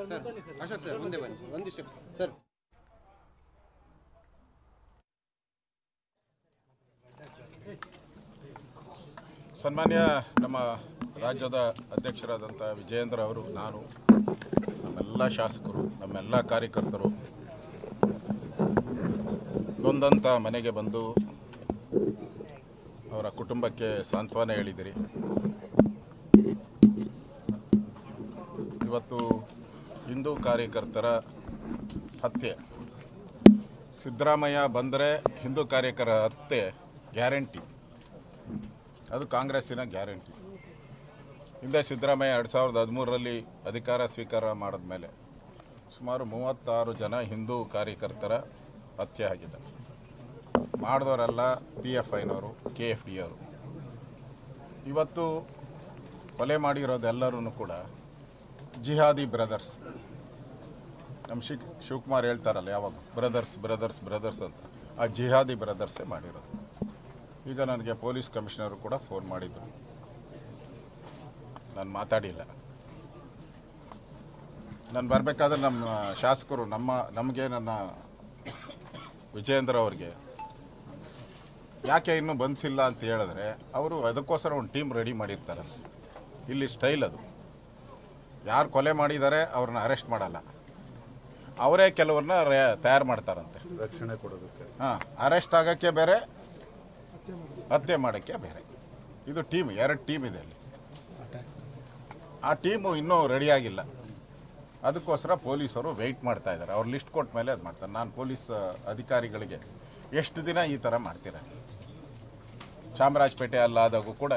Ashok sir ಮುಂದೆ ಬನ್ನಿ ಒಂದಿಷ್ಟು ಸರ್. ಸನ್ಮಾನ್ಯ ನಮ್ಮ ರಾಜ್ಯದ ಅಧ್ಯಕ್ಷರಾದಂಥ ವಿಜಯೇಂದ್ರ ಅವರು, ನಾನು, ನಮ್ಮೆಲ್ಲ ಶಾಸಕರು, ನಮ್ಮೆಲ್ಲ ಕಾರ್ಯಕರ್ತರು ನೊಂದಂಥ ಮನೆಗೆ ಬಂದು ಅವರ ಕುಟುಂಬಕ್ಕೆ ಸಾಂತ್ವನ ಹೇಳಿದಿರಿ. ಇವತ್ತು ಹಿಂದೂ ಕಾರ್ಯಕರ್ತರ ಹತ್ಯೆ, ಸಿದ್ದರಾಮಯ್ಯ ಬಂದರೆ ಹಿಂದೂ ಕಾರ್ಯಕರ್ತರ ಹತ್ಯೆ ಗ್ಯಾರಂಟಿ, ಅದು ಕಾಂಗ್ರೆಸ್ಸಿನ ಗ್ಯಾರಂಟಿ. ಹಿಂದೆ ಸಿದ್ದರಾಮಯ್ಯ 2013ರಲ್ಲಿ ಅಧಿಕಾರ ಸ್ವೀಕಾರ ಮಾಡಿದ ಮೇಲೆ ಸುಮಾರು 36 ಜನ ಹಿಂದೂ ಕಾರ್ಯಕರ್ತರ ಹತ್ಯೆ ಆಗಿದೆ. ಮಾಡಿದವರೆಲ್ಲ PFIನವರು, KFD ಅವರು. ಇವತ್ತು ಕೊಲೆ ಮಾಡಿರೋದೆಲ್ಲರೂ ಕೂಡ ಜಿಹಾದಿ ಬ್ರದರ್ಸ್. ನಮ್ಮ ಶಿವಕುಮಾರ್ ಹೇಳ್ತಾರಲ್ಲ ಯಾವಾಗ ಬ್ರದರ್ಸ್ ಬ್ರದರ್ಸ್ ಬ್ರದರ್ಸ್ ಅಂತ, ಆ ಜಿಹಾದಿ ಬ್ರದರ್ಸೇ ಮಾಡಿರೋದು. ಈಗ ನನಗೆ ಪೊಲೀಸ್ ಕಮಿಷನರು ಕೂಡ ಫೋನ್ ಮಾಡಿದ್ರು, ನಾನು ಮಾತಾಡಿಲ್ಲ. ನಾನು ಬರಬೇಕಾದ್ರೆ ನಮ್ಮ ಶಾಸಕರು ನಮಗೆ ನನ್ನ ವಿಜಯೇಂದ್ರ ಅವ್ರಿಗೆ ಯಾಕೆ ಇನ್ನೂ ಬಂದಿಲ್ಲ ಅಂತ ಹೇಳಿದ್ರೆ, ಅವರು ಅದಕ್ಕೋಸ್ಕರ ಒಂದು ಟೀಮ್ ರೆಡಿ ಮಾಡಿರ್ತಾರಂತೆ. ಇಲ್ಲಿ ಸ್ಟೈಲ್ ಅದು, ಯಾರು ಕೊಲೆ ಮಾಡಿದ್ದಾರೆ ಅವ್ರನ್ನ ಅರೆಸ್ಟ್ ಮಾಡಲ್ಲ, ಅವರೇ ಕೆಲವ್ರನ್ನ ತಯಾರು ಮಾಡ್ತಾರಂತೆ ರಕ್ಷಣೆ ಕೊಡೋದಕ್ಕೆ. ಅರೆಸ್ಟ್ ಆಗೋಕ್ಕೆ ಬೇರೆ, ಹತ್ಯೆ ಮಾಡೋಕ್ಕೆ ಬೇರೆ. ಇದು ಟೀಮ್, 2 ಟೀಮ್ ಇದೆ ಅಲ್ಲಿ. ಆ ಟೀಮು ಇನ್ನೂ ರೆಡಿಯಾಗಿಲ್ಲ. ಅದಕ್ಕೋಸ್ಕರ ಪೊಲೀಸರು ವೆಯ್ಟ್ ಮಾಡ್ತಾ ಇದ್ದಾರೆ. ಅವ್ರು ಲಿಸ್ಟ್ ಕೊಟ್ಟ ಮೇಲೆ ಅದು ಮಾಡ್ತಾರೆ. ನಾನು ಪೊಲೀಸ್ ಅಧಿಕಾರಿಗಳಿಗೆ ಎಷ್ಟು ದಿನ ಈ ಥರ ಮಾಡ್ತೀರ, ಚಾಮರಾಜಪೇಟೆ ಅಲ್ಲಾದಾಗೂ ಕೂಡ